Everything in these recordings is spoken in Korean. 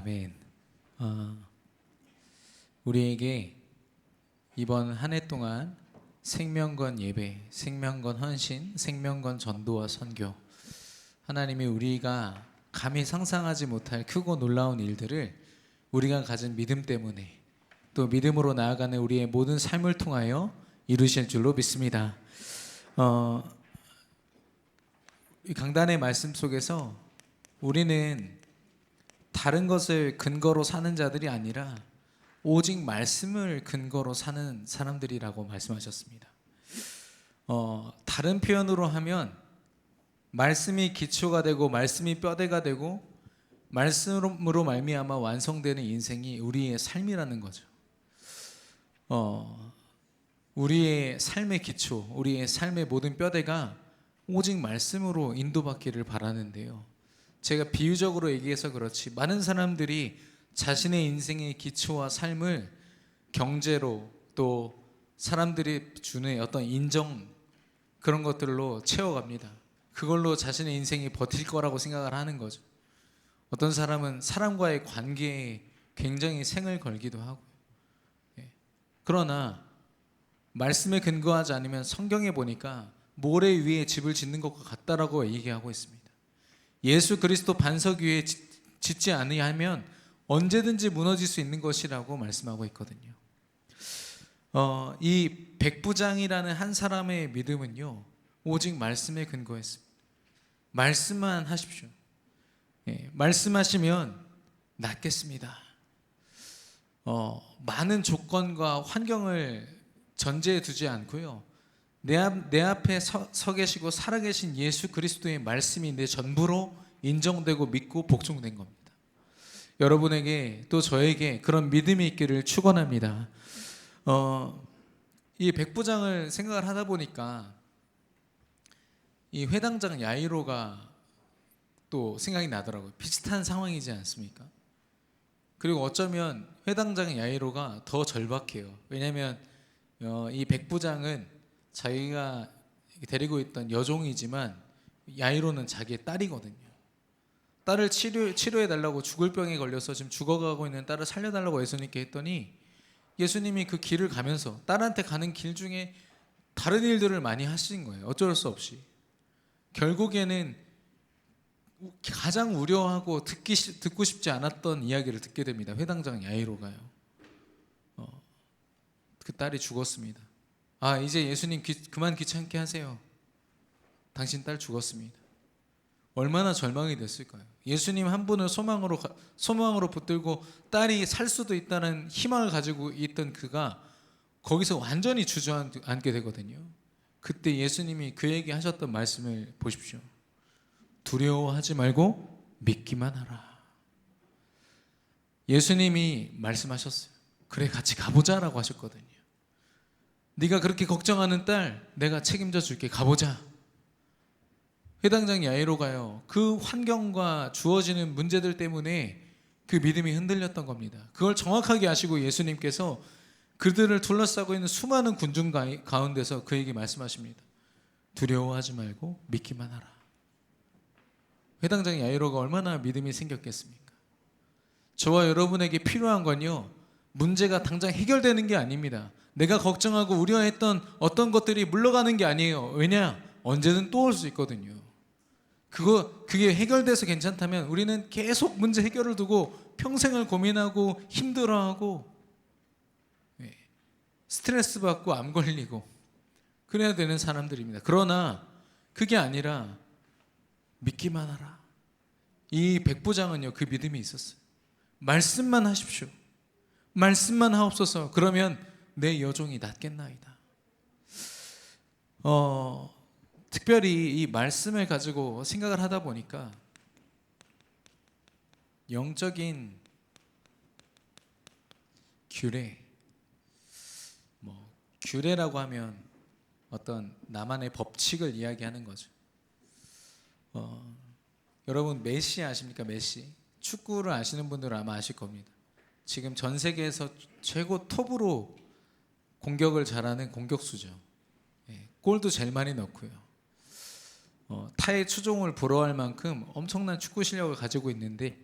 아멘. 우리에게 이번 한 해 동안 생명건 예배, 생명건 헌신, 생명건 전도와 선교, 하나님이 우리가 감히 상상하지 못할 크고 놀라운 일들을 우리가 가진 믿음 때문에 또 믿음으로 나아가는 우리의 모든 삶을 통하여 이루실 줄로 믿습니다. 이 강단의 말씀 속에서 우리는 다른 것을 근거로 사는 자들이 아니라 오직 말씀을 근거로 사는 사람들이라고 말씀하셨습니다. 다른 표현으로 하면 말씀이 기초가 되고 말씀이 뼈대가 되고 말씀으로 말미암아 완성되는 인생이 우리의 삶이라는 거죠. 우리의 삶의 기초, 우리의 삶의 모든 뼈대가 오직 말씀으로 인도받기를 바라는데요. 제가 비유적으로 얘기해서 그렇지 많은 사람들이 자신의 인생의 기초와 삶을 경제로 또 사람들이 주는 어떤 인정 그런 것들로 채워갑니다. 그걸로 자신의 인생이 버틸 거라고 생각을 하는 거죠. 어떤 사람은 사람과의 관계에 굉장히 생을 걸기도 하고요. 그러나 말씀에 근거하지 않으면 성경에 보니까 모래 위에 집을 짓는 것과 같다라고 얘기하고 있습니다. 예수 그리스도 반석 위에 짓지 않으면 언제든지 무너질 수 있는 것이라고 말씀하고 있거든요. 이 백부장이라는 한 사람의 믿음은요, 오직 말씀에 근거했습니다. 말씀만 하십시오. 말씀하시면 낫겠습니다. 많은 조건과 환경을 전제해 두지 않고요, 내 앞에 서 계시고 살아계신 예수 그리스도의 말씀이 내 전부로 인정되고 믿고 복종된 겁니다. 여러분에게 또 저에게 그런 믿음이 있기를 축원합니다. 이 백부장을 생각을 하다 보니까 이 회당장 야이로가 또 생각이 나더라고요. 비슷한 상황이지 않습니까? 그리고 어쩌면 회당장 야이로가 더 절박해요. 왜냐하면 이 백부장은 자기가 데리고 있던 여종이지만 야이로는 자기의 딸이거든요. 딸을 치료해달라고 죽을 병에 걸려서 지금 죽어가고 있는 딸을 살려달라고 예수님께 했더니 예수님이 그 길을 가면서 딸한테 가는 길 중에 다른 일들을 많이 하신 거예요. 어쩔 수 없이. 결국에는 가장 우려하고 듣고 싶지 않았던 이야기를 듣게 됩니다. 회당장 야이로가요. 그 딸이 죽었습니다. 이제 예수님 그만 귀찮게 하세요. 당신 딸 죽었습니다. 얼마나 절망이 됐을까요? 예수님 한 분을 소망으로 붙들고 딸이 살 수도 있다는 희망을 가지고 있던 그가 거기서 완전히 주저앉게 되거든요. 그때 예수님이 그에게 하셨던 말씀을 보십시오. 두려워하지 말고 믿기만 하라. 예수님이 말씀하셨어요. 그래, 같이 가보자라고 하셨거든요. 네가 그렇게 걱정하는 딸 내가 책임져 줄게. 가보자. 회당장 야이로가요, 그 환경과 주어지는 문제들 때문에 그 믿음이 흔들렸던 겁니다. 그걸 정확하게 아시고 예수님께서 그들을 둘러싸고 있는 수많은 군중 가운데서 그에게 말씀하십니다. 두려워하지 말고 믿기만 하라. 회당장 야이로가 얼마나 믿음이 생겼겠습니까? 저와 여러분에게 필요한 건요, 문제가 당장 해결되는 게 아닙니다. 내가 걱정하고 우려했던 어떤 것들이 물러가는 게 아니에요. 왜냐? 언제든 또 올 수 있거든요. 그게 해결돼서 괜찮다면 우리는 계속 문제 해결을 두고 평생을 고민하고 힘들어하고 스트레스 받고 암 걸리고 그래야 되는 사람들입니다. 그러나 그게 아니라 믿기만 하라. 이 백부장은요, 그 믿음이 있었어요. 말씀만 하십시오. 말씀만 하옵소서. 그러면 내 여종이 낫겠나이다. 특별히 이 말씀을 가지고 생각을 하다 보니까 영적인 규례라고 하면 어떤 나만의 법칙을 이야기하는 거죠. 여러분 메시 아십니까? 메시. 축구를 아시는 분들은 아마 아실 겁니다. 지금 전 세계에서 최고 톱으로 공격을 잘하는 공격수죠. 골도 제일 많이 넣고요. 타의 추종을 부러워할 만큼 엄청난 축구 실력을 가지고 있는데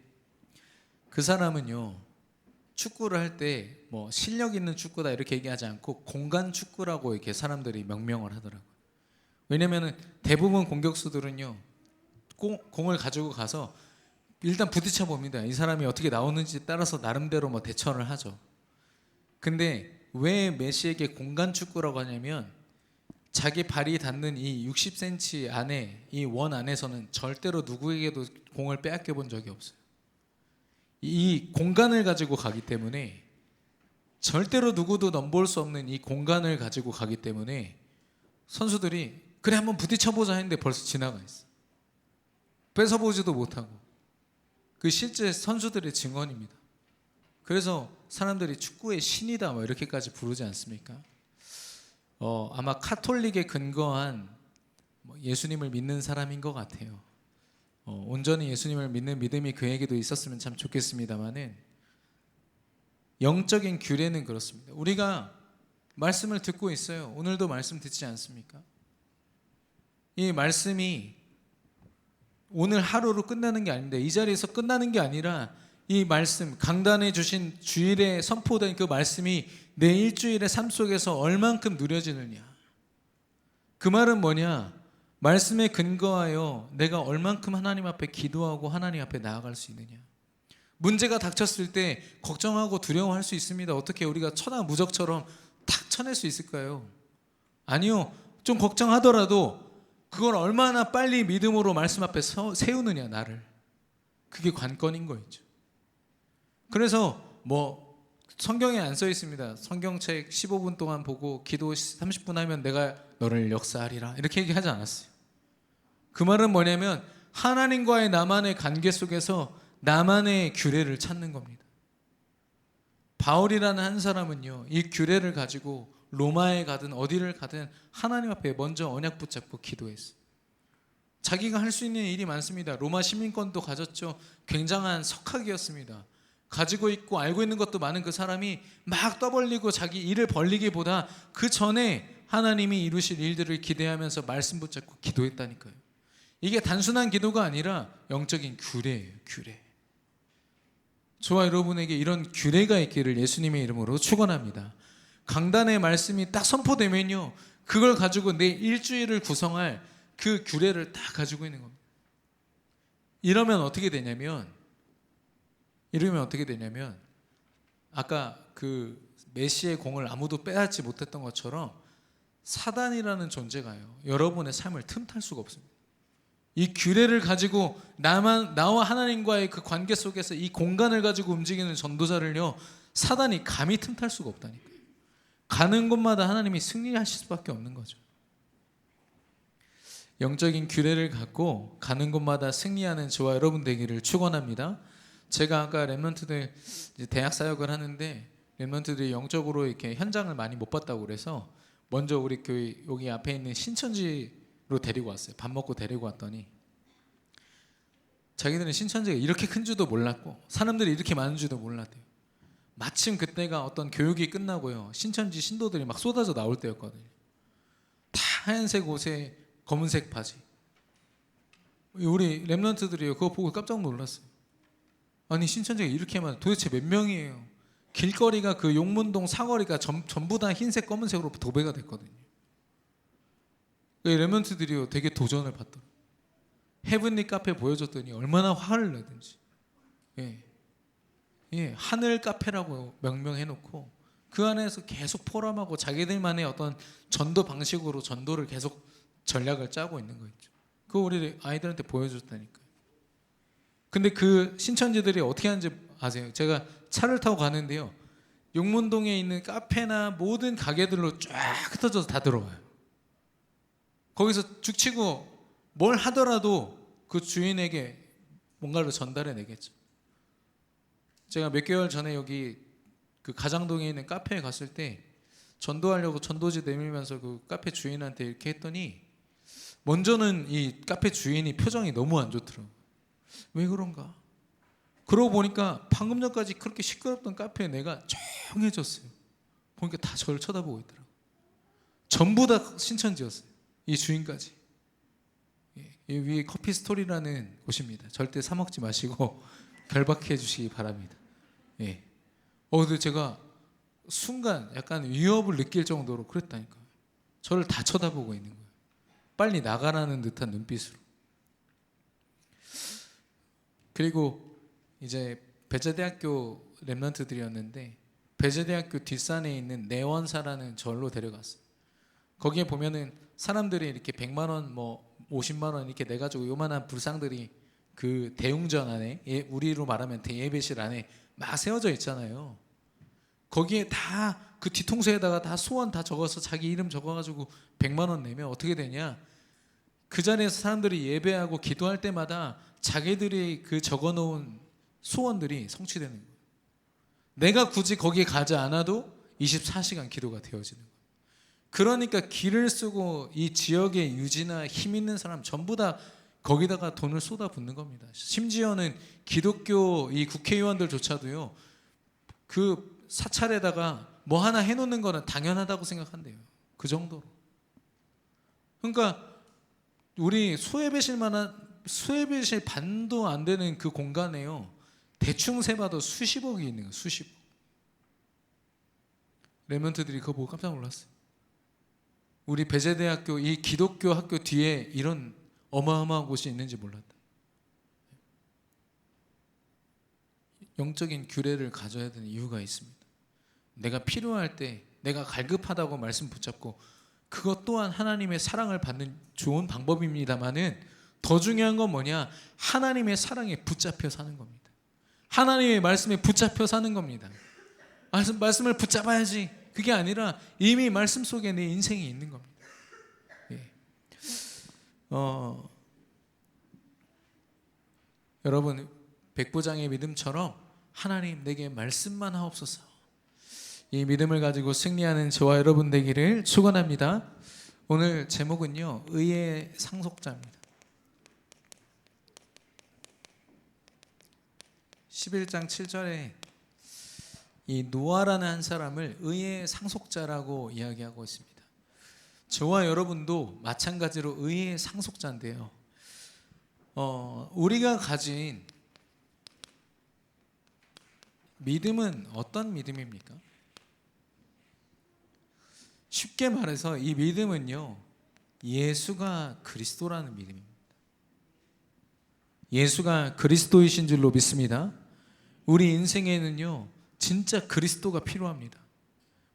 그 사람은요, 축구를 할 때 뭐 실력 있는 축구다 이렇게 얘기하지 않고 공간 축구라고 이렇게 사람들이 명명을 하더라고요. 왜냐면은 대부분 공격수들은요, 공을 가지고 가서 일단 부딪혀 봅니다. 이 사람이 어떻게 나오는지 따라서 나름대로 뭐 대처를 하죠. 근데 왜 메시에게 공간 축구라고 하냐면, 자기 발이 닿는 이 60cm 안에, 이 원 안에서는 절대로 누구에게도 공을 빼앗겨 본 적이 없어요. 이 공간을 가지고 가기 때문에, 절대로 누구도 넘볼 수 없는 이 공간을 가지고 가기 때문에 선수들이 그래 한번 부딪혀보자 했는데 벌써 지나가 있어. 뺏어보지도 못하고. 그 실제 선수들의 증언입니다. 그래서 사람들이 축구의 신이다 뭐 이렇게까지 부르지 않습니까? 아마 카톨릭에 근거한 예수님을 믿는 사람인 것 같아요. 온전히 예수님을 믿는 믿음이 그에게도 있었으면 참 좋겠습니다만은, 영적인 규례는 그렇습니다. 우리가 말씀을 듣고 있어요. 오늘도 말씀 듣지 않습니까? 이 말씀이 오늘 하루로 끝나는 게 아닌데, 이 자리에서 끝나는 게 아니라 이 말씀, 강단에 주신 주일에 선포된 그 말씀이 내 일주일의 삶 속에서 얼만큼 누려지느냐. 그 말은 뭐냐? 말씀에 근거하여 내가 얼만큼 하나님 앞에 기도하고 하나님 앞에 나아갈 수 있느냐. 문제가 닥쳤을 때 걱정하고 두려워할 수 있습니다. 어떻게 우리가 천하무적처럼 탁 쳐낼 수 있을까요? 아니요. 좀 걱정하더라도 그걸 얼마나 빨리 믿음으로 말씀 앞에 세우느냐, 나를. 그게 관건인 거였죠. 그래서 성경에 안 써 있습니다. 성경책 15분 동안 보고 기도 30분 하면 내가 너를 역사하리라 이렇게 얘기하지 않았어요. 그 말은 뭐냐면, 하나님과의 나만의 관계 속에서 나만의 규례를 찾는 겁니다. 바울이라는 한 사람은요, 이 규례를 가지고 로마에 가든 어디를 가든 하나님 앞에 먼저 언약 붙잡고 기도했어요. 자기가 할 수 있는 일이 많습니다. 로마 시민권도 가졌죠. 굉장한 석학이었습니다. 가지고 있고 알고 있는 것도 많은 그 사람이 막 떠벌리고 자기 일을 벌리기보다 그 전에 하나님이 이루실 일들을 기대하면서 말씀 붙잡고 기도했다니까요. 이게 단순한 기도가 아니라 영적인 규례예요. 규례. 저와 여러분에게 이런 규례가 있기를 예수님의 이름으로 축원합니다. 강단의 말씀이 딱 선포되면요, 그걸 가지고 내 일주일을 구성할 그 규례를 딱 가지고 있는 겁니다. 이러면 어떻게 되냐면 아까 그 메시의 공을 아무도 빼앗지 못했던 것처럼 사단이라는 존재가요, 여러분의 삶을 틈탈 수가 없습니다. 이 규례를 가지고 나와 하나님과의 그 관계 속에서 이 공간을 가지고 움직이는 전도자를요, 사단이 감히 틈탈 수가 없다니까요. 가는 곳마다 하나님이 승리하실 수밖에 없는 거죠. 영적인 규례를 갖고 가는 곳마다 승리하는 저와 여러분 되기를 축원합니다. 제가 아까 렘넌트들 대학 사역을 하는데, 렘넌트들이 영적으로 이렇게 현장을 많이 못 봤다고 그래서 먼저 우리 교회 여기 앞에 있는 신천지로 데리고 왔어요. 밥 먹고 데리고 왔더니 자기들은 신천지가 이렇게 큰 줄도 몰랐고 사람들이 이렇게 많은 줄도 몰랐대요. 마침 그때가 어떤 교육이 끝나고요, 신천지 신도들이 막 쏟아져 나올 때였거든요. 다 하얀색 옷에 검은색 바지. 우리 렘넌트들이요, 그거 보고 깜짝 놀랐어요. 아니, 신천지가 이렇게 많아, 도대체 몇 명이에요? 길거리가 그 용문동 사거리가 전부 다 흰색 검은색으로 도배가 됐거든요. 렘넌트들이요, 되게 도전을 받더라고요. 헤븐리 카페 보여줬더니 얼마나 화를 내든지, 하늘 카페라고 명명해놓고 그 안에서 계속 포럼하고 자기들만의 어떤 전도 방식으로 전도를 계속 전략을 짜고 있는 거 있죠. 그거 우리 아이들한테 보여줬다니까요. 근데 그 신천지들이 어떻게 하는지 아세요? 제가 차를 타고 가는데요, 용문동에 있는 카페나 모든 가게들로 쫙 흩어져서 다 들어와요. 거기서 죽치고 뭘 하더라도 그 주인에게 뭔가를 전달해 내겠죠. 제가 몇 개월 전에 여기 그 가장동에 있는 카페에 갔을 때 전도하려고 전도지 내밀면서 그 카페 주인한테 이렇게 했더니, 먼저는 이 카페 주인이 표정이 너무 안 좋더라고요. 왜 그런가? 그러고 보니까 방금 전까지 그렇게 시끄럽던 카페에 내가 조용해졌어요. 보니까 다 저를 쳐다보고 있더라고요. 전부 다 신천지였어요. 이 주인까지. 이 위에 커피 스토리라는 곳입니다. 절대 사 먹지 마시고 결박해 주시기 바랍니다. 예. 근데 제가 순간 약간 위협을 느낄 정도로 그랬다니까요. 저를 다 쳐다보고 있는 거예요. 빨리 나가라는 듯한 눈빛으로. 그리고 이제 배재대학교 랩런트들이었는데 배재대학교 뒷산에 있는 내원사라는 절로 데려갔어요. 거기에 보면은 사람들이 이렇게 100만 원, 뭐 50만 원 이렇게 내가지고 요만한 불상들이 그 대웅전 안에, 우리로 말하면 대예배실 안에 막 세워져 있잖아요. 거기에 다 그 뒤통수에다가 다 소원 다 적어서 자기 이름 적어가지고 100만 원 내면 어떻게 되냐? 그 자리에서 사람들이 예배하고 기도할 때마다 자기들이 그 적어놓은 소원들이 성취되는 거예요. 내가 굳이 거기에 가지 않아도 24시간 기도가 되어지는 거예요. 그러니까 길을 쓰고 이 지역의 유지나 힘 있는 사람 전부 다 거기다가 돈을 쏟아붓는 겁니다. 심지어는 기독교 이 국회의원들조차도요, 그 사찰에다가 뭐 하나 해놓는 거는 당연하다고 생각한대요. 그 정도로. 그러니까 우리 수예배실 반도 안 되는 그 공간에요, 대충 세봐도 수십억이 있는 거예요. 수십억. 랩런트들이 그거 보고 깜짝 놀랐어요. 우리 배재대학교 이 기독교 학교 뒤에 이런 어마어마한 곳이 있는지 몰랐다. 영적인 규례를 가져야 되는 이유가 있습니다. 내가 필요할 때 내가 갈급하다고 말씀 붙잡고, 그것 또한 하나님의 사랑을 받는 좋은 방법입니다만은 더 중요한 건 뭐냐? 하나님의 사랑에 붙잡혀 사는 겁니다. 하나님의 말씀에 붙잡혀 사는 겁니다. 말씀을 붙잡아야지, 그게 아니라 이미 말씀 속에 내 인생이 있는 겁니다. 예. 여러분, 백부장의 믿음처럼 하나님 내게 말씀만 하옵소서, 이 믿음을 가지고 승리하는 저와 여러분 되기를 축원합니다. 오늘 제목은요, 의의 상속자입니다. 11장 7절에 이 노아라는 한 사람을 의의 상속자라고 이야기하고 있습니다. 저와 여러분도 마찬가지로 의의 상속자인데요, 우리가 가진 믿음은 어떤 믿음입니까? 쉽게 말해서 이 믿음은요, 예수가 그리스도라는 믿음입니다. 예수가 그리스도이신 줄로 믿습니다. 우리 인생에는요, 진짜 그리스도가 필요합니다.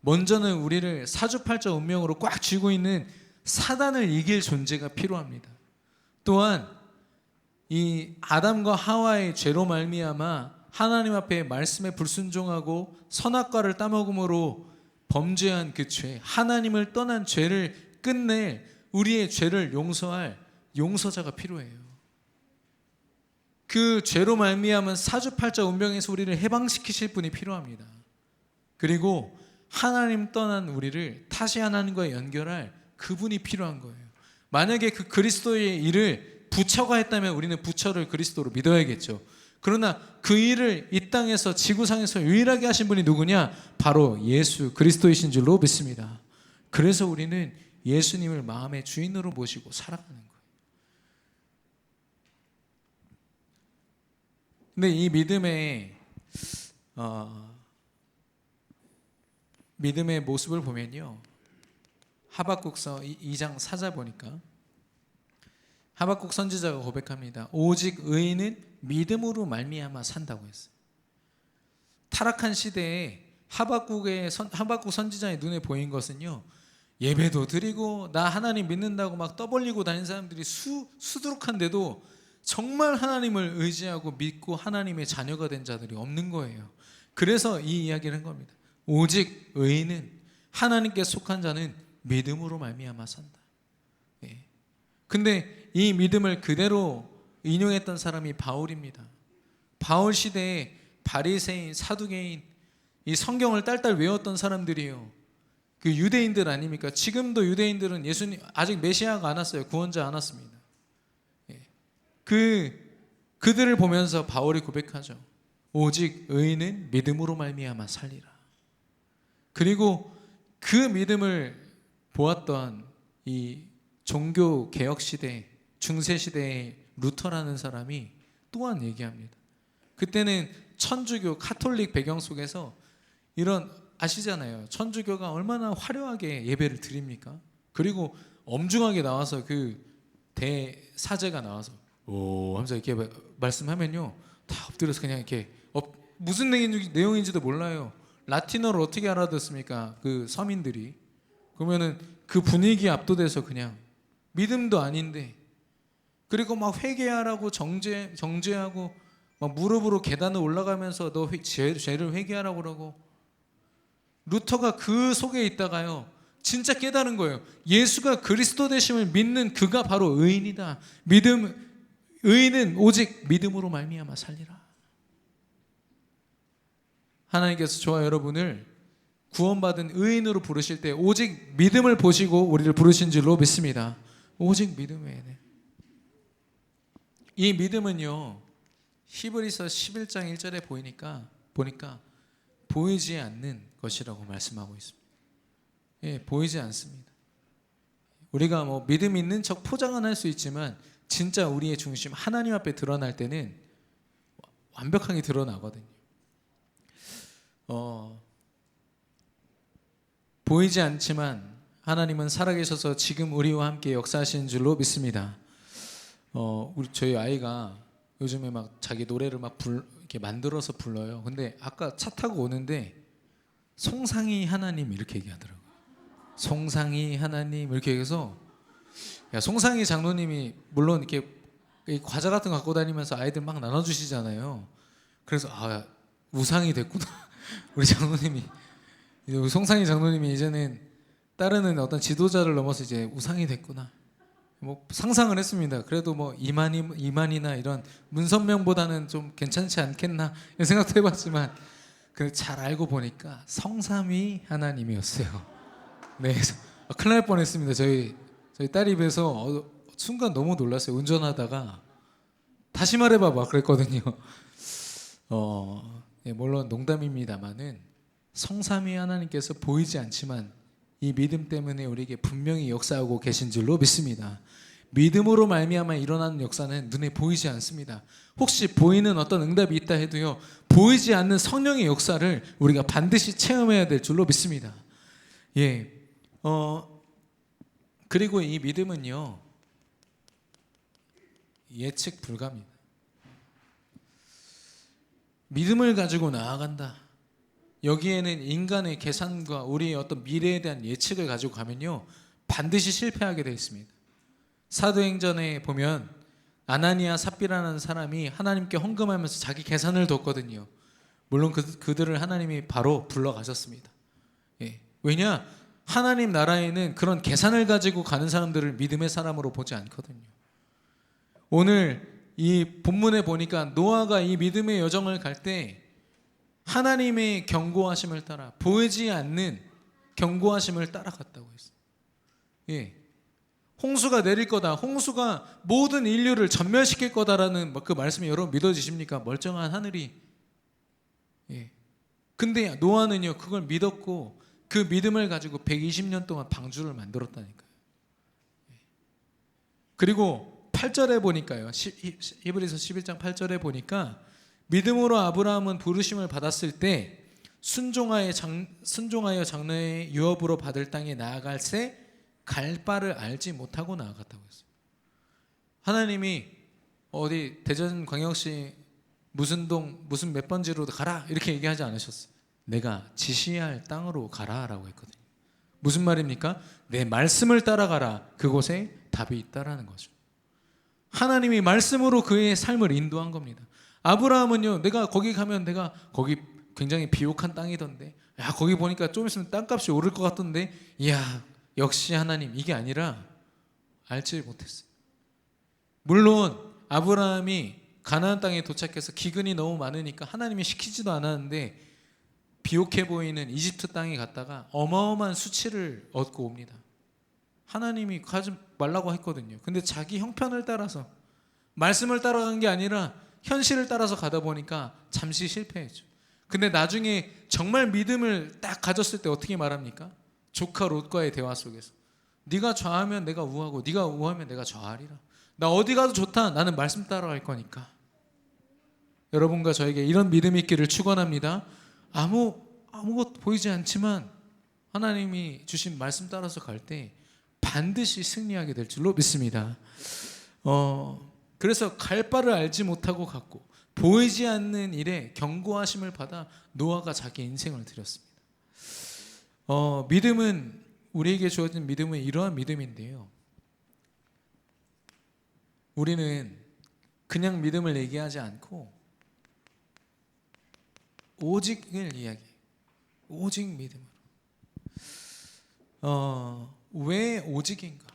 먼저는 우리를 사주팔자 운명으로 꽉 쥐고 있는 사단을 이길 존재가 필요합니다. 또한 이 아담과 하와의 죄로 말미암아 하나님 앞에 말씀에 불순종하고 선악과를 따먹음으로 범죄한 그 죄, 하나님을 떠난 죄를 끝낼, 우리의 죄를 용서할 용서자가 필요해요. 그 죄로 말미암은 사주팔자 운명에서 우리를 해방시키실 분이 필요합니다. 그리고 하나님 떠난 우리를 다시 하나님과 연결할 그분이 필요한 거예요. 만약에 그 그리스도의 일을 부처가 했다면 우리는 부처를 그리스도로 믿어야겠죠. 그러나 그 일을 이 땅에서 지구상에서 유일하게 하신 분이 누구냐? 바로 예수 그리스도이신 줄로 믿습니다. 그래서 우리는 예수님을 마음의 주인으로 모시고 살아가는 거예요. 근데 이 믿음의 모습을 보면요, 하박국서 2장 4절 보니까 하박국 선지자가 고백합니다. 오직 의인은 믿음으로 말미암아 산다고 했어요. 타락한 시대에 하박국 선지자의 눈에 보인 것은요, 예배도 드리고 나 하나님 믿는다고 막 떠벌리고 다니는 사람들이 수두룩한데도 정말 하나님을 의지하고 믿고 하나님의 자녀가 된 자들이 없는 거예요. 그래서 이 이야기를 한 겁니다. 오직 의인은, 하나님께 속한 자는 믿음으로 말미암아 산다. 예. 근데 이 믿음을 그대로 인용했던 사람이 바울입니다. 바울 시대에 바리새인, 사두개인, 이 성경을 딸딸 외웠던 사람들이에요. 그 유대인들 아닙니까? 지금도 유대인들은 예수님 아직 메시아가 안 왔어요. 구원자 안 왔습니다. 그들을 보면서 바울이 고백하죠. 오직 의인은 믿음으로 말미암아 살리라. 그리고 그 믿음을 보았던 이 종교 개혁 시대, 중세 시대의 루터라는 사람이 또한 얘기합니다. 그때는 천주교 카톨릭 배경 속에서 이런 아시잖아요. 천주교가 얼마나 화려하게 예배를 드립니까? 그리고 엄중하게 나와서 그 대사제가 나와서 오 하면서 이렇게 말씀하면요 다 엎드려서 그냥 이렇게 무슨 내용인지도 몰라요. 라틴어를 어떻게 알아듣습니까? 그 서민들이. 그러면은 그 분위기에 압도돼서 그냥 믿음도 아닌데, 그리고 막 회개하라고 정죄하고 막 무릎으로 계단을 올라가면서 너 죄를 회개하라고 그러고. 루터가 그 속에 있다가요 진짜 깨달은 거예요. 예수가 그리스도 되심을 믿는 그가 바로 의인이다. 의인은 오직 믿음으로 말미암아 살리라. 하나님께서 저와 여러분을 구원받은 의인으로 부르실 때 오직 믿음을 보시고 우리를 부르신 줄로 믿습니다. 오직 믿음 외에는. 이 믿음은요 히브리서 11장 1절에 보니까 보이지 않는 것이라고 말씀하고 있습니다. 예, 보이지 않습니다. 우리가 뭐 믿음 있는 척 포장은 할 수 있지만 진짜 우리의 중심 하나님 앞에 드러날 때는 완벽하게 드러나거든요. 보이지 않지만 하나님은 살아계셔서 지금 우리와 함께 역사하시는 줄로 믿습니다. 저희 아이가 요즘에 막 자기 노래를 막 이렇게 만들어서 불러요. 근데 아까 차 타고 오는데 송상이 하나님 이렇게 얘기하더라고요. 송상이 하나님 이렇게 얘기해서, 야, 송상이 장로님이 물론 이렇게 과자 같은 거 갖고 다니면서 아이들 막 나눠주시잖아요. 그래서 우상이 됐구나. 우리 장로님이, 우리 송상이 장로님이 이제는 따르는 어떤 지도자를 넘어서 이제 우상이 됐구나. 뭐 상상을 했습니다. 그래도 뭐 이만이나 이런 문선명보다는 좀 괜찮지 않겠나 이런 생각도 해봤지만 잘 알고 보니까 성삼위 하나님이었어요. 네, 큰일 날 뻔했습니다. 저희 딸 입에서 순간 너무 놀랐어요. 운전하다가 다시 말해봐봐 그랬거든요. 물론 농담입니다만은 성삼위 하나님께서 보이지 않지만 이 믿음 때문에 우리에게 분명히 역사하고 계신 줄로 믿습니다. 믿음으로 말미암아 일어나는 역사는 눈에 보이지 않습니다. 혹시 보이는 어떤 응답이 있다 해도요 보이지 않는 성령의 역사를 우리가 반드시 체험해야 될 줄로 믿습니다. 예, 그리고 이 믿음은요 예측 불가입니다. 믿음을 가지고 나아간다. 여기에는 인간의 계산과 우리의 어떤 미래에 대한 예측을 가지고 가면요 반드시 실패하게 되어 있습니다. 사도행전에 보면 아나니아 삽비라는 사람이 하나님께 헌금하면서 자기 계산을 뒀거든요. 물론 그들을 하나님이 바로 불러가셨습니다. 예. 왜냐? 하나님 나라에는 그런 계산을 가지고 가는 사람들을 믿음의 사람으로 보지 않거든요. 오늘 이 본문에 보니까 노아가 이 믿음의 여정을 갈 때 하나님의 경고하심을 따라 보이지 않는 경고하심을 따라갔다고 했어요. 예. 홍수가 내릴 거다. 홍수가 모든 인류를 전멸시킬 거다라는 그 말씀이 여러분 믿어지십니까? 멀쩡한 하늘이. 예. 근데 노아는요 그걸 믿었고 그 믿음을 가지고 120년 동안 방주를 만들었다니까요. 예. 그리고 8절에 보니까요. 히브리서 11장 8절에 보니까 믿음으로 아브라함은 부르심을 받았을 때 순종하여 장래의 유업으로 받을 땅에 나아갈새 갈 바를 알지 못하고 나아갔다고 했어요. 하나님이 어디 대전광역시 무슨 동 무슨 몇 번지로 가라 이렇게 얘기하지 않으셨어요. 내가 지시해야 할 땅으로 가라라고 했거든요. 무슨 말입니까? 내 말씀을 따라가라. 그곳에 답이 있다라는 거죠. 하나님이 말씀으로 그의 삶을 인도한 겁니다. 아브라함은요 내가 거기 가면 내가 거기 굉장히 비옥한 땅이던데 야 거기 보니까 좀 있으면 땅값이 오를 것 같던데 이야 역시 하나님 이게 아니라 알지 못했어요. 물론 아브라함이 가나안 땅에 도착해서 기근이 너무 많으니까 하나님이 시키지도 않았는데 비옥해 보이는 이집트 땅에 갔다가 어마어마한 수치를 얻고 옵니다. 하나님이 가지 말라고 했거든요. 근데 자기 형편을 따라서 말씀을 따라간 게 아니라 현실을 따라서 가다 보니까 잠시 실패했죠. 근데 나중에 정말 믿음을 딱 가졌을 때 어떻게 말합니까? 조카 롯과의 대화 속에서 네가 좌하면 내가 우하고 네가 우하면 내가 좌하리라. 나 어디 가도 좋다. 나는 말씀 따라갈 거니까. 여러분과 저에게 이런 믿음이 있기를 축원합니다. 아무것도 보이지 않지만 하나님이 주신 말씀 따라서 갈 때 반드시 승리하게 될 줄로 믿습니다. 그래서 갈 바를 알지 못하고 갔고 보이지 않는 일에 경고하심을 받아 노아가 자기 인생을 드렸습니다. 믿음은, 우리에게 주어진 믿음은 이러한 믿음인데요, 우리는 그냥 믿음을 얘기하지 않고 오직을 이야기해요. 오직 믿음으로. 왜 오직인가?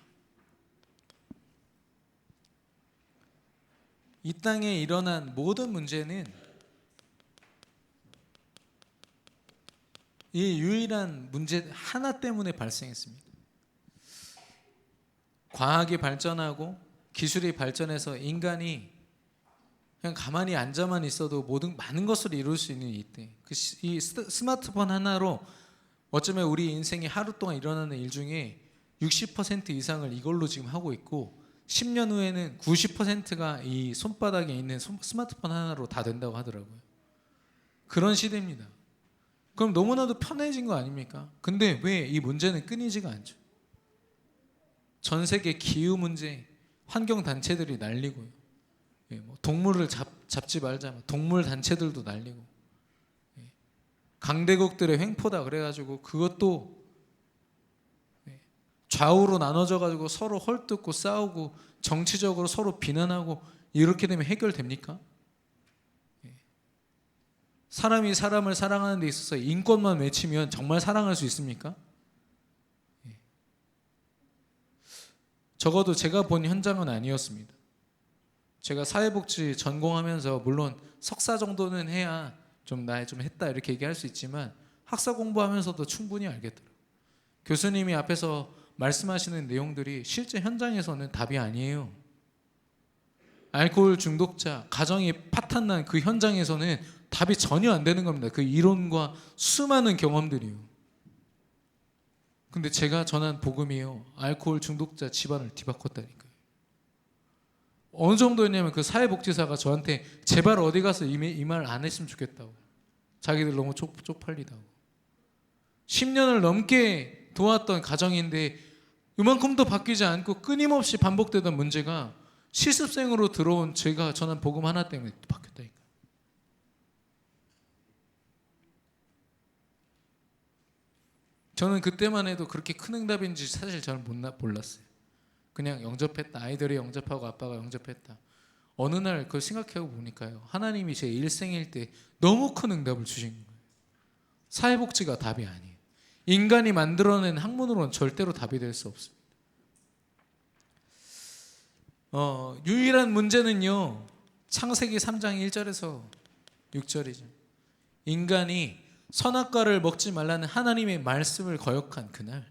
이 땅에 일어난 모든 문제는 이 유일한 문제 하나 때문에 발생했습니다. 과학이 발전하고 기술이 발전해서 인간이 그냥 가만히 앉아만 있어도 많은 것을 이룰 수 있는 이때, 이 스마트폰 하나로 어쩌면 우리 인생이 하루 동안 일어나는 일 중에 60% 이상을 이걸로 지금 하고 있고 10년 후에는 90%가 이 손바닥에 있는 스마트폰 하나로 다 된다고 하더라고요. 그런 시대입니다. 그럼 너무나도 편해진 거 아닙니까? 근데 왜 이 문제는 끊이지가 않죠? 전 세계 기후 문제, 환경 단체들이 난리고요. 동물을 잡지 말자, 동물 단체들도 난리고, 강대국들의 횡포다 그래가지고 그것도 좌우로 나눠져 가지고 서로 헐뜯고 싸우고 정치적으로 서로 비난하고, 이렇게 되면 해결됩니까? 사람이 사람을 사랑하는 데 있어서 인권만 외치면 정말 사랑할 수 있습니까? 적어도 제가 본 현장은 아니었습니다. 제가 사회복지 전공하면서 물론 석사 정도는 해야 좀 했다 이렇게 얘기할 수 있지만 학사 공부하면서도 충분히 알겠더라고요. 교수님이 앞에서 말씀하시는 내용들이 실제 현장에서는 답이 아니에요. 알코올 중독자, 가정이 파탄난 그 현장에서는 답이 전혀 안 되는 겁니다. 그 이론과 수많은 경험들이요. 근데 제가 전한 복음이요, 알코올 중독자 집안을 뒤바꿨다니까요. 어느 정도였냐면 그 사회복지사가 저한테 제발 어디 가서 이 말 안 했으면 좋겠다고. 자기들 너무 쪽팔리다고. 10년을 넘게 도왔던 가정인데 이만큼도 바뀌지 않고 끊임없이 반복되던 문제가 실습생으로 들어온 제가 전한 복음 하나 때문에 바뀌었다니까. 저는 그때만 해도 그렇게 큰 응답인지 사실 잘 몰랐어요. 그냥 영접했다. 아이들이 영접하고 아빠가 영접했다. 어느 날 그걸 생각해 보니까요, 하나님이 제 일생일 때 너무 큰 응답을 주신 거예요. 사회복지가 답이 아니에요. 인간이 만들어낸 학문으로는 절대로 답이 될 수 없습니다. 유일한 문제는요, 창세기 3장 1절에서 6절이죠. 인간이 선악과를 먹지 말라는 하나님의 말씀을 거역한 그날,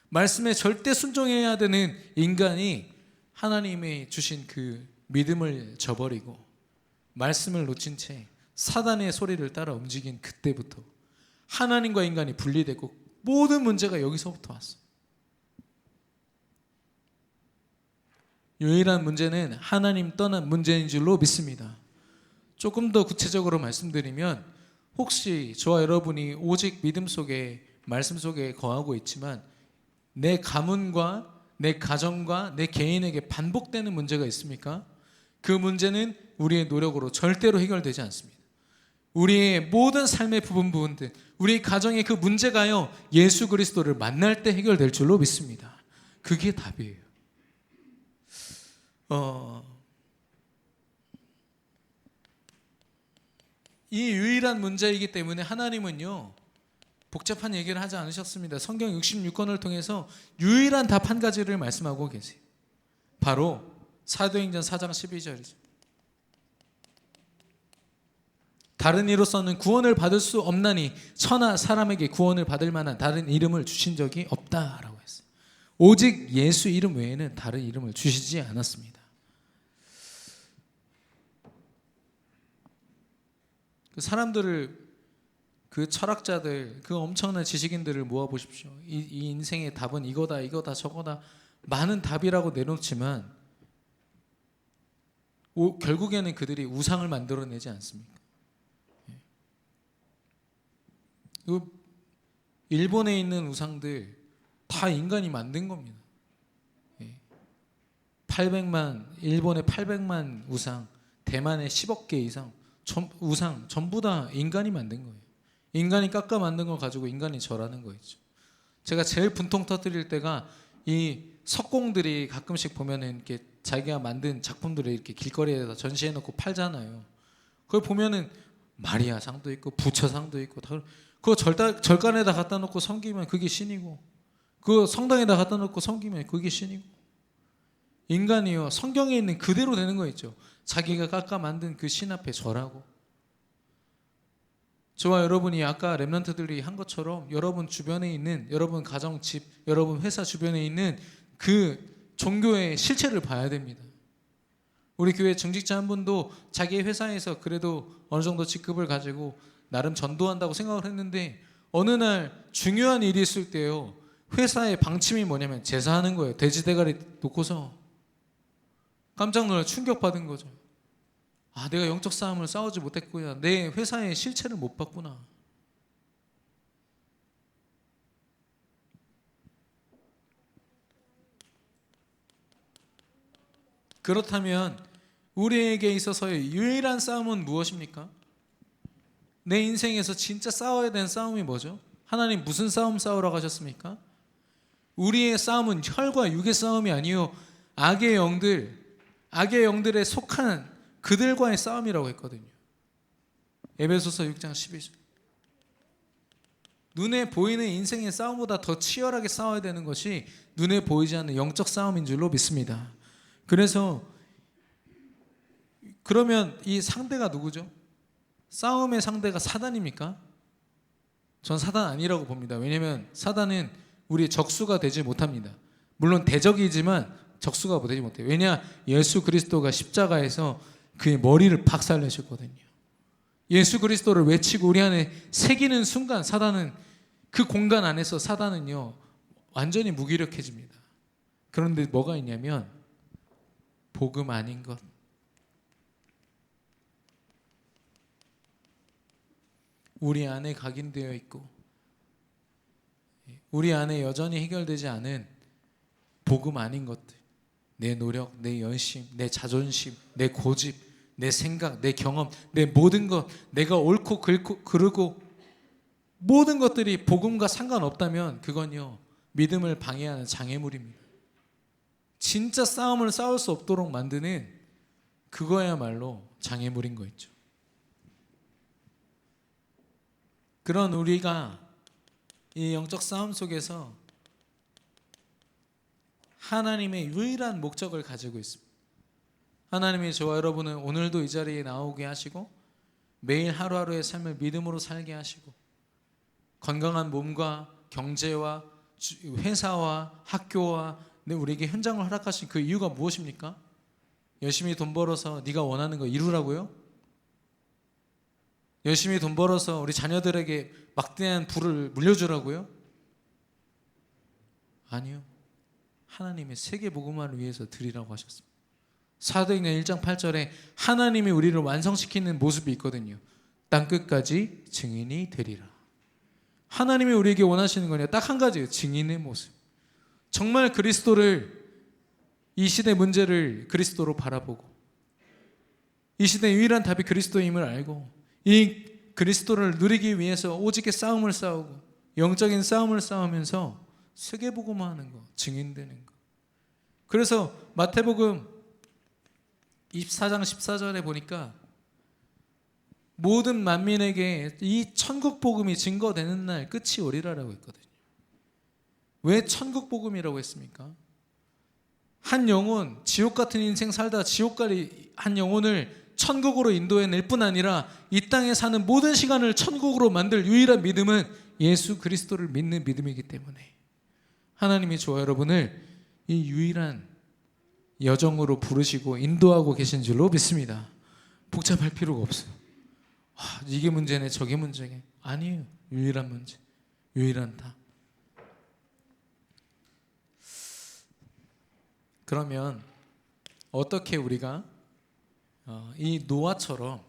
말씀에 절대 순종해야 되는 인간이 하나님의 주신 그 믿음을 저버리고 말씀을 놓친 채 사단의 소리를 따라 움직인 그때부터 하나님과 인간이 분리되고 모든 문제가 여기서부터 왔어요. 유일한 문제는 하나님 떠난 문제인 줄로 믿습니다. 조금 더 구체적으로 말씀드리면, 혹시 저와 여러분이 오직 믿음 속에, 말씀 속에 거하고 있지만 내 가문과 내 가정과 내 개인에게 반복되는 문제가 있습니까? 그 문제는 우리의 노력으로 절대로 해결되지 않습니다. 우리의 모든 삶의 부분들, 우리 가정의 그 문제가요, 예수 그리스도를 만날 때 해결될 줄로 믿습니다. 그게 답이에요. 이 유일한 문제이기 때문에 하나님은요, 복잡한 얘기를 하지 않으셨습니다. 성경 66권을 통해서 유일한 답 한 가지를 말씀하고 계세요. 바로 사도행전 4장 12절이죠. 다른 이로서는 구원을 받을 수 없나니 천하 사람에게 구원을 받을 만한 다른 이름을 주신 적이 없다라고 했어요. 오직 예수 이름 외에는 다른 이름을 주시지 않았습니다. 그 사람들을, 그 철학자들, 그 엄청난 지식인들을 모아보십시오. 이 인생의 답은 이거다 저거다 많은 답이라고 내놓지만 결국에는 그들이 우상을 만들어내지 않습니까? 일본에 있는 우상들 다 인간이 만든 겁니다. 800만, 일본의 800만 우상, 대만의 10억 개 이상 우상 전부 다 인간이 만든 거예요. 인간이 깎아 만든 걸 가지고 인간이 절하는 거였죠. 제가 제일 분통 터뜨릴 때가 이 석공들이 가끔씩 보면은 이렇게 자기가 만든 작품들을 이렇게 길거리에다 전시해 놓고 팔잖아요. 그걸 보면은 마리아 상도 있고 부처 상도 있고 다 그거 절간에다 갖다 놓고 섬기면 그게 신이고, 그거 성당에다 갖다 놓고 섬기면 그게 신이고. 인간이요, 성경에 있는 그대로 되는 거 있죠. 자기가 깎아 만든 그 신 앞에 절하고. 저와 여러분이 아까 렘넌트들이 한 것처럼 여러분 주변에 있는, 여러분 가정, 집, 여러분 회사 주변에 있는 그 종교의 실체를 봐야 됩니다. 우리 교회 정직자 한 분도 자기 회사에서 그래도 어느 정도 직급을 가지고 나름 전도한다고 생각을 했는데, 어느 날 중요한 일이 있을 때요, 회사의 방침이 뭐냐면 제사하는 거예요. 돼지 대가리 놓고서. 깜짝 놀라 충격받은 거죠. 아, 내가 영적 싸움을 싸우지 못했구나. 내 회사의 실체를 못 봤구나. 그렇다면 우리에게 있어서의 유일한 싸움은 무엇입니까? 내 인생에서 진짜 싸워야 되는 싸움이 뭐죠? 하나님 무슨 싸움 싸우라고 하셨습니까? 우리의 싸움은 혈과 육의 싸움이 아니요, 악의 영들에 속한 그들과의 싸움이라고 했거든요. 에베소서 6장 12절. 눈에 보이는 인생의 싸움보다 더 치열하게 싸워야 되는 것이 눈에 보이지 않는 영적 싸움인 줄로 믿습니다. 그래서 그러면 이 상대가 누구죠? 싸움의 상대가 사단입니까? 전 사단 아니라고 봅니다. 왜냐하면 사단은 우리의 적수가 되지 못합니다. 물론 대적이지만 적수가 되지 못해요. 왜냐? 예수 그리스도가 십자가에서 그의 머리를 박살내셨거든요. 예수 그리스도를 외치고 우리 안에 새기는 순간 사단은, 그 공간 안에서 사단은요 완전히 무기력해집니다. 그런데 뭐가 있냐면 복음 아닌 것, 우리 안에 각인되어 있고 우리 안에 여전히 해결되지 않은 복음 아닌 것들, 내 노력, 내 열심, 내 자존심, 내 고집, 내 생각, 내 경험, 내 모든 것, 내가 옳고 그르고 모든 것들이 복음과 상관없다면 그건요 믿음을 방해하는 장애물입니다. 진짜 싸움을 싸울 수 없도록 만드는 그거야말로 장애물인 거 있죠. 그런 우리가 이 영적 싸움 속에서 하나님의 유일한 목적을 가지고 있습니다. 하나님이 저와 여러분은 오늘도 이 자리에 나오게 하시고 매일 하루하루의 삶을 믿음으로 살게 하시고 건강한 몸과 경제와 회사와 학교와 우리에게 현장을 허락하신 그 이유가 무엇입니까? 열심히 돈 벌어서 네가 원하는 거 이루라고요? 열심히 돈 벌어서 우리 자녀들에게 막대한 부를 물려주라고요? 아니요. 하나님의 세계 복음화를 위해서 드리라고 하셨습니다. 사도행전 1장 8절에 하나님이 우리를 완성시키는 모습이 있거든요. 땅끝까지 증인이 되리라. 하나님이 우리에게 원하시는 거냐? 딱 한 가지예요. 증인의 모습. 정말 그리스도를, 이 시대 문제를 그리스도로 바라보고 이 시대의 유일한 답이 그리스도임을 알고 이 그리스도를 누리기 위해서 오직의 싸움을 싸우고 영적인 싸움을 싸우면서 세계복음화하는 거, 증인되는 거. 그래서 마태복음 24장 14절에 보니까 모든 만민에게 이 천국 복음이 증거되는 날 끝이 오리라라고 했거든요. 왜 천국 복음이라고 했습니까? 한 영혼, 지옥 같은 인생 살다 지옥 갈 한 영혼을 천국으로 인도해낼 뿐 아니라 이 땅에 사는 모든 시간을 천국으로 만들 유일한 믿음은 예수 그리스도를 믿는 믿음이기 때문에 하나님이 저와 여러분을 이 유일한 여정으로 부르시고 인도하고 계신 줄로 믿습니다. 복잡할 필요가 없어요. 이게 문제네 저게 문제네. 아니에요. 유일한 문제, 유일한 답. 그러면 어떻게 우리가 이 노아처럼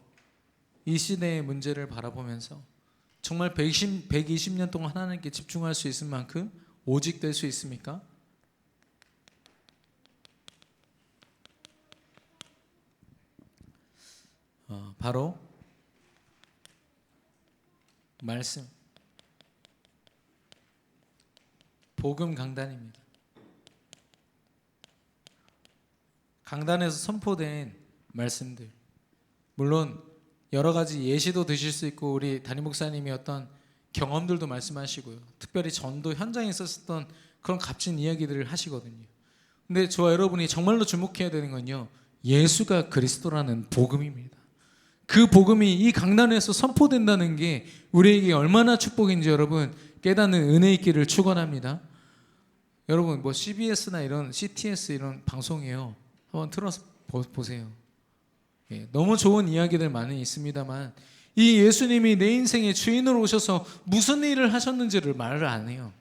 이 시대의 문제를 바라보면서 정말 120년 동안 하나님께 집중할 수 있을 만큼 오직 될 수 있습니까? 바로 말씀, 복음 강단입니다. 강단에서 선포된 말씀들, 물론 여러 가지 예시도 드실 수 있고 우리 담임 목사님이 어떤 경험들도 말씀하시고요, 특별히 전도 현장에 있었던 그런 값진 이야기들을 하시거든요. 근데 저와 여러분이 정말로 주목해야 되는 건요, 예수가 그리스도라는 복음입니다. 그 복음이 이 강단에서 선포된다는 게 우리에게 얼마나 축복인지 여러분 깨닫는 은혜 있기를 축원합니다. 여러분 뭐 CBS나 이런 CTS 이런 방송이에요. 한번 틀어서 보세요. 너무 좋은 이야기들 많이 있습니다만 이 예수님이 내 인생의 주인으로 오셔서 무슨 일을 하셨는지를 말을 안 해요.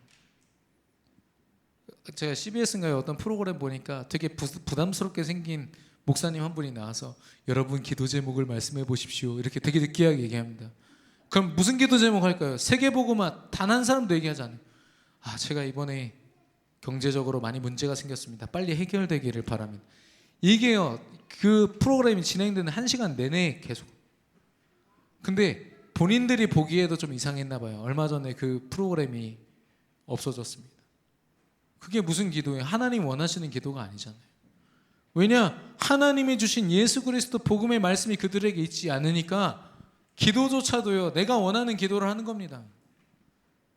제가 CBS인가요? 어떤 프로그램 보니까 되게 부담스럽게 생긴 목사님 한 분이 나와서 여러분 기도 제목을 말씀해 보십시오, 이렇게 되게 느끼하게 얘기합니다. 그럼 무슨 기도 제목 할까요? 세계복음화 단 한 사람도 얘기하지 않아요. 제가 이번에 경제적으로 많이 문제가 생겼습니다, 빨리 해결되기를 바랍니다. 이게요, 그 프로그램이 진행되는 1시간 내내 계속. 근데 본인들이 보기에도 좀 이상했나 봐요. 얼마 전에 그 프로그램이 없어졌습니다. 그게 무슨 기도예요? 하나님 원하시는 기도가 아니잖아요. 왜냐? 하나님이 주신 예수 그리스도 복음의 말씀이 그들에게 있지 않으니까 기도조차도요, 내가 원하는 기도를 하는 겁니다.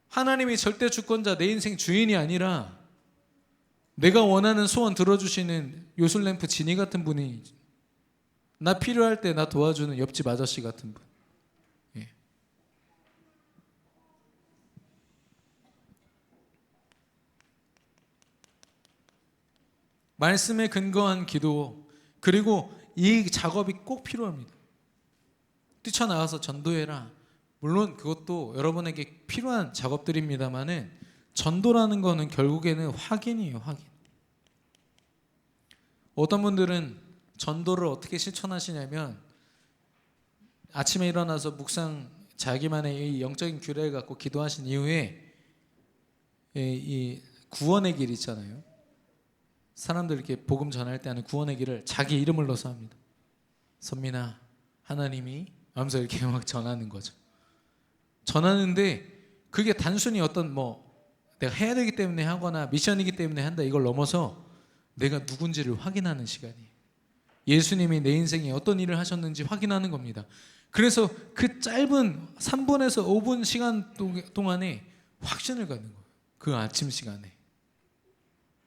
하나님이 절대 주권자, 내 인생 주인이 아니라 내가 원하는 소원 들어주시는 요술램프 지니 같은 분이, 나 필요할 때 나 도와주는 옆집 아저씨 같은 분. 말씀에 근거한 기도, 그리고 이 작업이 꼭 필요합니다. 뛰쳐나가서 전도해라, 물론 그것도 여러분에게 필요한 작업들입니다만은 전도라는 거는 결국에는 확인이에요. 확인. 어떤 분들은 전도를 어떻게 실천하시냐면 아침에 일어나서 묵상, 자기만의 이 영적인 규례를 갖고 기도하신 이후에 이 구원의 길 있잖아요, 사람들 이렇게 복음 전할 때 하는 구원의 길을 자기 이름을 넣어서 합니다. 선민아, 하나님이 하면서 이렇게 막 전하는 거죠. 전하는데 그게 단순히 어떤 내가 해야 되기 때문에 하거나 미션이기 때문에 한다, 이걸 넘어서 내가 누군지를 확인하는 시간이에요. 예수님이 내 인생에 어떤 일을 하셨는지 확인하는 겁니다. 그래서 그 짧은 3분에서 5분 시간 동안에 확신을 갖는 거예요. 그 아침 시간에.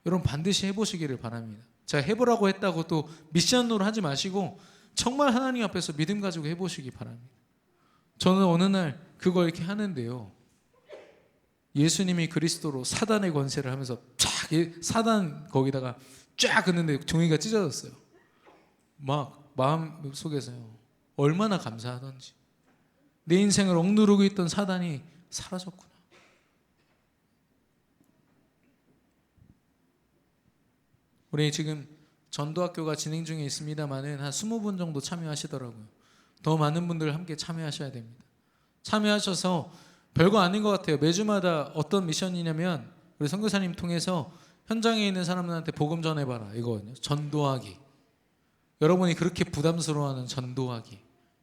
여러분 반드시 해보시기를 바랍니다. 제가 해보라고 했다고 또 미션으로 하지 마시고 정말 하나님 앞에서 믿음 가지고 해보시기 바랍니다. 저는 어느 날 그거 이렇게 하는데요, 예수님이 그리스도로 사단의 권세를 하면서 쫙 사단 거기다가 쫙 긋는데 종이가 찢어졌어요. 막 마음 속에서요, 얼마나 감사하던지. 내 인생을 억누르고 있던 사단이 사라졌구나. 우리 지금 전도학교가 진행 중에 있습니다만은 한 20분 정도 참여하시더라고요. 더 많은 분들 함께 참여하셔야 됩니다. 참여하셔서 별거 아닌 것 같아요. 매주마다 어떤 미션이냐면 우리 선교사님 통해서 현장에 있는 사람들한테 복음 전해봐라, 이거거든요. 전도하기. 여러분이 그렇게 부담스러워하는 전도하기.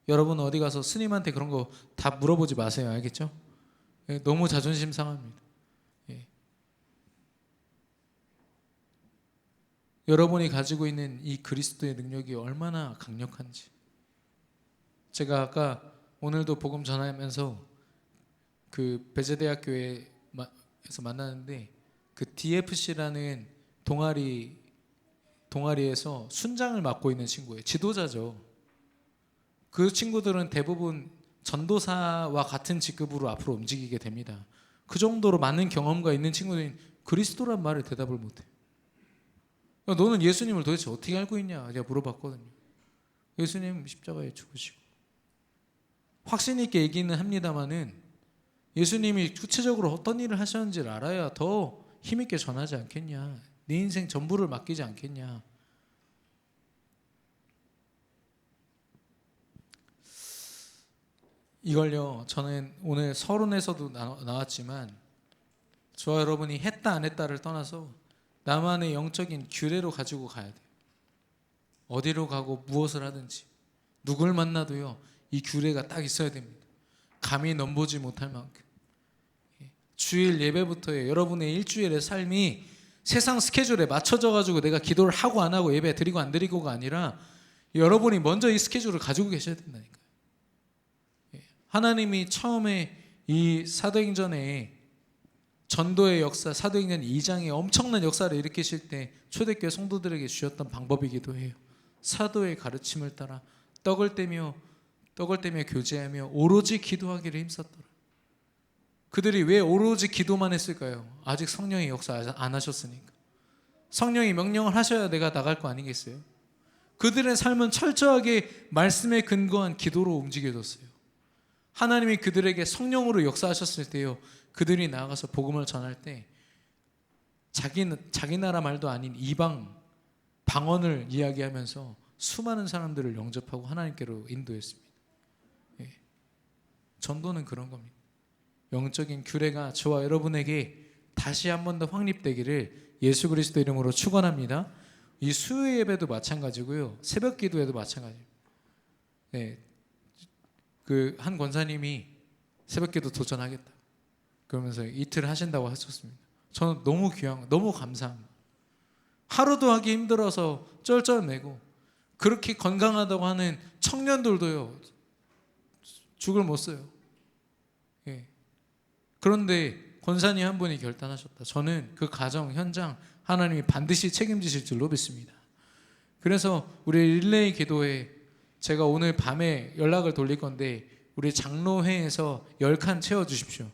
여러분 어디 가서 스님한테 그런 거 다 물어보지 마세요. 알겠죠? 너무 자존심 상합니다. 여러분이 가지고 있는 이 그리스도의 능력이 얼마나 강력한지. 제가 아까 오늘도 복음 전하면서 그 배제대학교에서 만나는데 그 DFC라는 동아리에서 순장을 맡고 있는 친구예요. 지도자죠. 그 친구들은 대부분 전도사와 같은 직급으로 앞으로 움직이게 됩니다. 그 정도로 많은 경험과 있는 친구들이 그리스도란 말을 대답을 못해. 너는 예수님을 도대체 어떻게 알고 있냐? 제가 물어봤거든요. 예수님 십자가에 죽으시고. 확신 있게 얘기는 합니다만은 예수님이 구체적으로 어떤 일을 하셨는지를 알아야 더 힘있게 전하지 않겠냐? 네 인생 전부를 맡기지 않겠냐? 이걸요, 저는 오늘 서론에서도 나왔지만 저와 여러분이 했다 안 했다를 떠나서 나만의 영적인 규례로 가지고 가야 돼요. 어디로 가고 무엇을 하든지 누굴 만나도요, 이 규례가 딱 있어야 됩니다. 감히 넘보지 못할 만큼. 주일 예배부터의 여러분의 일주일의 삶이 세상 스케줄에 맞춰져 가지고 내가 기도를 하고 안 하고 예배 드리고 안 드리고가 아니라 여러분이 먼저 이 스케줄을 가지고 계셔야 된다니까요. 하나님이 처음에 이 사도행전에 전도의 역사, 사도행전 2장에 엄청난 역사를 일으키실 때 초대교회 성도들에게 주셨던 방법이기도 해요. 사도의 가르침을 따라 떡을 떼며 교제하며 오로지 기도하기를 힘썼더라. 그들이 왜 오로지 기도만 했을까요? 아직 성령의 역사 안 하셨으니까. 성령이 명령을 하셔야 내가 나갈 거 아니겠어요? 그들의 삶은 철저하게 말씀에 근거한 기도로 움직여졌어요. 하나님이 그들에게 성령으로 역사하셨을 때요, 그들이 나아가서 복음을 전할 때 자기 나라 말도 아닌 이방 방언을 이야기하면서 수많은 사람들을 영접하고 하나님께로 인도했습니다. 전도는 그런 겁니다. 영적인 규례가 저와 여러분에게 다시 한 번 더 확립되기를 예수 그리스도 이름으로 축원합니다. 이 수요 예배도 마찬가지고요, 새벽 기도에도 마찬가지입니다. 그 한 권사님이 새벽 기도 도전하겠다 그러면서 이틀 하신다고 하셨습니다. 저는 너무 너무 감사합니다. 하루도 하기 힘들어서 쩔쩔매고 그렇게 건강하다고 하는 청년들도요, 죽을 못 써요. 그런데 권사님 한 분이 결단하셨다. 저는 그 가정 현장 하나님이 반드시 책임지실 줄로 믿습니다. 그래서 우리 릴레이 기도에 제가 오늘 밤에 연락을 돌릴 건데 우리 장로회에서 10칸 채워주십시오.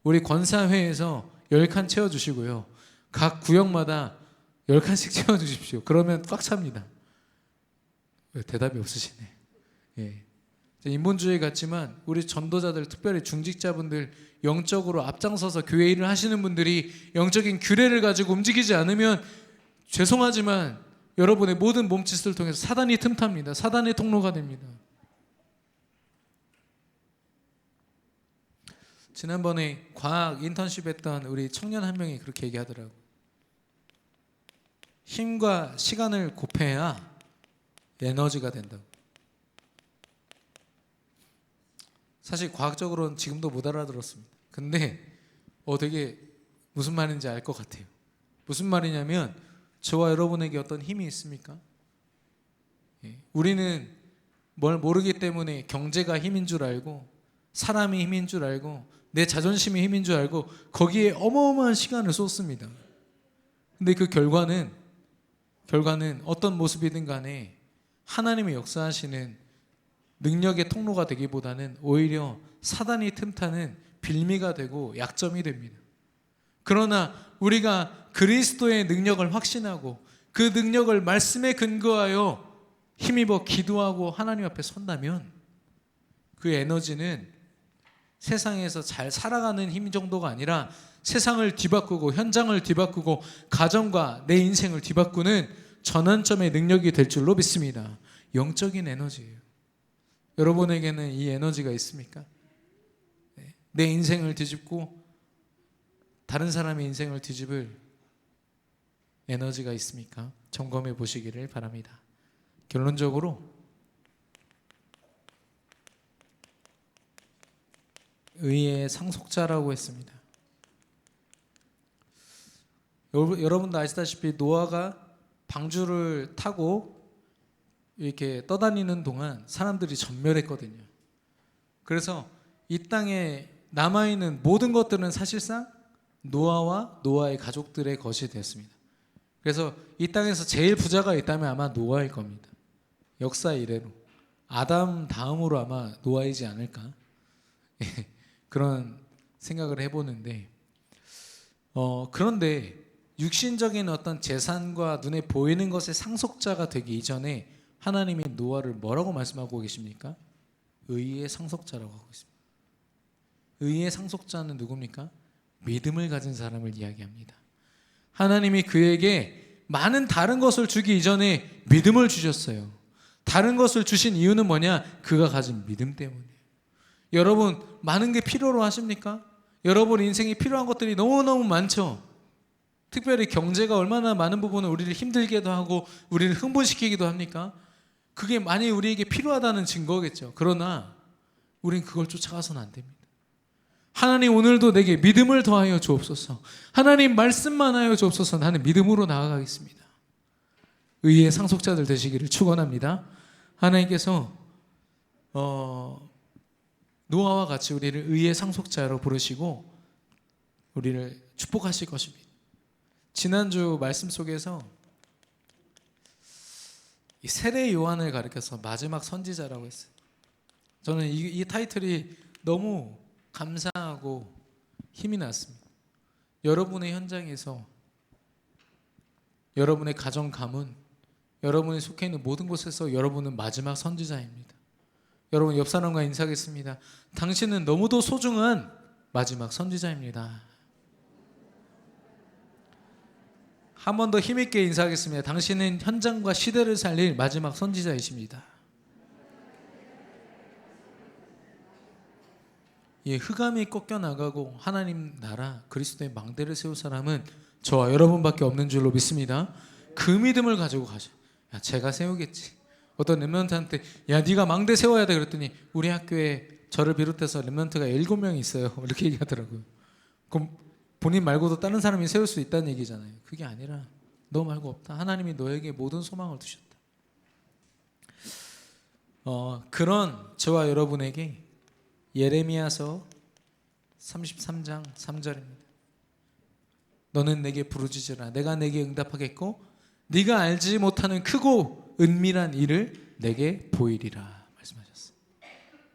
우리 권사회에서 10칸 채워주시고요, 각 구역마다 10칸씩 채워주십시오. 그러면 꽉 찹니다. 대답이 없으시네. 인본주의 같지만 우리 전도자들, 특별히 중직자분들, 영적으로 앞장서서 교회 일을 하시는 분들이 영적인 규례를 가지고 움직이지 않으면 죄송하지만 여러분의 모든 몸짓을 통해서 사단이 틈탑니다. 사단의 통로가 됩니다. 지난번에 과학 인턴십 했던 우리 청년 한 명이 그렇게 얘기하더라고요. 힘과 시간을 곱해야 에너지가 된다고. 사실 과학적으로는 지금도 못 알아들었습니다. 근데 되게 무슨 말인지 알 것 같아요. 무슨 말이냐면 저와 여러분에게 어떤 힘이 있습니까? 우리는 뭘 모르기 때문에 경제가 힘인 줄 알고 사람이 힘인 줄 알고 내 자존심이 힘인 줄 알고 거기에 어마어마한 시간을 쏟습니다. 근데 그 결과는 어떤 모습이든 간에 하나님의 역사하시는 능력의 통로가 되기보다는 오히려 사단이 틈타는 빌미가 되고 약점이 됩니다. 그러나 우리가 그리스도의 능력을 확신하고 그 능력을 말씀에 근거하여 힘입어 기도하고 하나님 앞에 선다면 그 에너지는 세상에서 잘 살아가는 힘 정도가 아니라 세상을 뒤바꾸고 현장을 뒤바꾸고 가정과 내 인생을 뒤바꾸는 전환점의 능력이 될 줄로 믿습니다. 영적인 에너지예요. 여러분에게는 이 에너지가 있습니까? 내 인생을 뒤집고 다른 사람의 인생을 뒤집을 에너지가 있습니까? 점검해 보시기를 바랍니다. 결론적으로 의의 상속자라고 했습니다. 여러분도 아시다시피 노아가 방주를 타고 이렇게 떠다니는 동안 사람들이 전멸했거든요. 그래서 이 땅에 남아있는 모든 것들은 사실상 노아와 노아의 가족들의 것이 됐습니다. 그래서 이 땅에서 제일 부자가 있다면 아마 노아일 겁니다. 역사 이래로 아담 다음으로 아마 노아이지 않을까 그런 생각을 해보는데 그런데 육신적인 어떤 재산과 눈에 보이는 것의 상속자가 되기 이전에 하나님이 노아를 뭐라고 말씀하고 계십니까? 의의 상속자라고 하고 있습니다. 의의 상속자는 누굽니까? 믿음을 가진 사람을 이야기합니다. 하나님이 그에게 많은 다른 것을 주기 이전에 믿음을 주셨어요. 다른 것을 주신 이유는 뭐냐? 그가 가진 믿음 때문이에요. 여러분 많은 게 필요로 하십니까? 여러분 인생에 필요한 것들이 너무너무 많죠. 특별히 경제가 얼마나 많은 부분은 우리를 힘들게도 하고 우리를 흥분시키기도 합니까? 그게 많이 우리에게 필요하다는 증거겠죠. 그러나 우린 그걸 쫓아가서는 안 됩니다. 하나님 오늘도 내게 믿음을 더하여 주옵소서. 하나님 말씀만 하여 주옵소서. 나는 믿음으로 나아가겠습니다. 의의 상속자들 되시기를 축원합니다. 하나님께서 노아와 같이 우리를 의의 상속자로 부르시고 우리를 축복하실 것입니다. 지난주 말씀 속에서 이 세례 요한을 가리켜서 마지막 선지자라고 했어요. 저는 이 타이틀이 너무 감사하고 힘이 났습니다. 여러분의 현장에서, 여러분의 가정 가문, 여러분이 속해 있는 모든 곳에서 여러분은 마지막 선지자입니다. 여러분 옆 사람과 인사하겠습니다. 당신은 너무도 소중한 마지막 선지자입니다. 한 번 더 힘있게 인사하겠습니다. 당신은 현장과 시대를 살릴 마지막 선지자이십니다. 이 흑암이 꺾여나가고 하나님 나라 그리스도의 망대를 세울 사람은 저와 여러분밖에 없는 줄로 믿습니다. 그 믿음을 가지고 가죠. 야, 제가 세우겠지. 어떤 렘넌트한테 야 네가 망대 세워야 돼 그랬더니 우리 학교에 저를 비롯해서 렘넌트가 7명이 있어요. 이렇게 얘기하더라고요. 그럼 본인 말고도 다른 사람이 세울 수 있다는 얘기잖아요. 그게 아니라 너 말고 없다. 하나님이 너에게 모든 소망을 두셨다. 그런 저와 여러분에게 예레미야서 33장 3절입니다. 너는 내게 부르짖으라. 내가 내게 응답하겠고 네가 알지 못하는 크고 은밀한 일을 내게 보이리라 말씀하셨어요.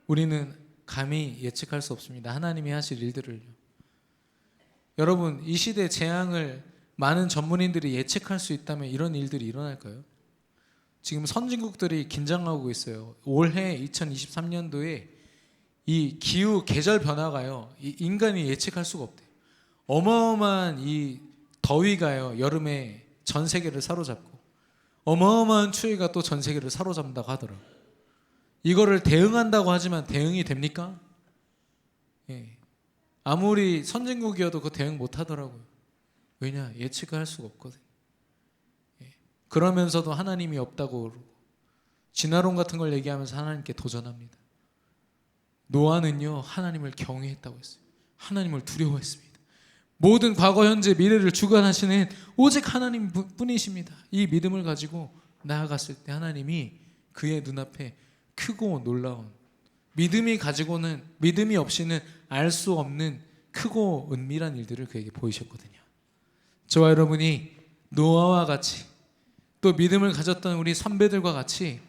우리는 감히 예측할 수 없습니다. 하나님이 하실 일들을요. 여러분 이 시대 재앙을 많은 전문인들이 예측할 수 있다면 이런 일들이 일어날까요? 지금 선진국들이 긴장하고 있어요. 올해 2023년도에 이 기후 계절 변화가요, 이 인간이 예측할 수가 없대요. 어마어마한 이 더위가요, 여름에 전 세계를 사로잡고 어마어마한 추위가 또 전 세계를 사로잡는다고 하더라고요. 이거를 대응한다고 하지만 대응이 됩니까? 예. 아무리 선진국이어도 그 대응 못 하더라고요. 왜냐? 예측할 수가 없거든요. 예. 그러면서도 하나님이 없다고 그러고 진화론 같은 걸 얘기하면서 하나님께 도전합니다. 노아는요 하나님을 경외했다고 했어요. 하나님을 두려워했습니다. 모든 과거 현재 미래를 주관하시는 오직 하나님 뿐이십니다. 이 믿음을 가지고 나아갔을 때 하나님이 그의 눈앞에 크고 놀라운, 믿음이 가지고는, 믿음이 없이는 알 수 없는 크고 은밀한 일들을 그에게 보이셨거든요. 저와 여러분이 노아와 같이 또 믿음을 가졌던 우리 선배들과 같이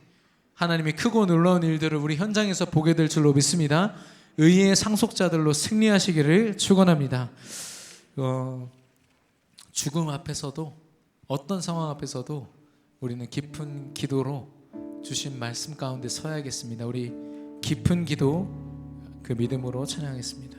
하나님의 크고 놀라운 일들을 우리 현장에서 보게 될 줄로 믿습니다. 의의 상속자들로 승리하시기를 축원합니다. 죽음 앞에서도, 어떤 상황 앞에서도 우리는 깊은 기도로 주신 말씀 가운데 서야겠습니다. 우리 깊은 기도, 그 믿음으로 찬양하겠습니다.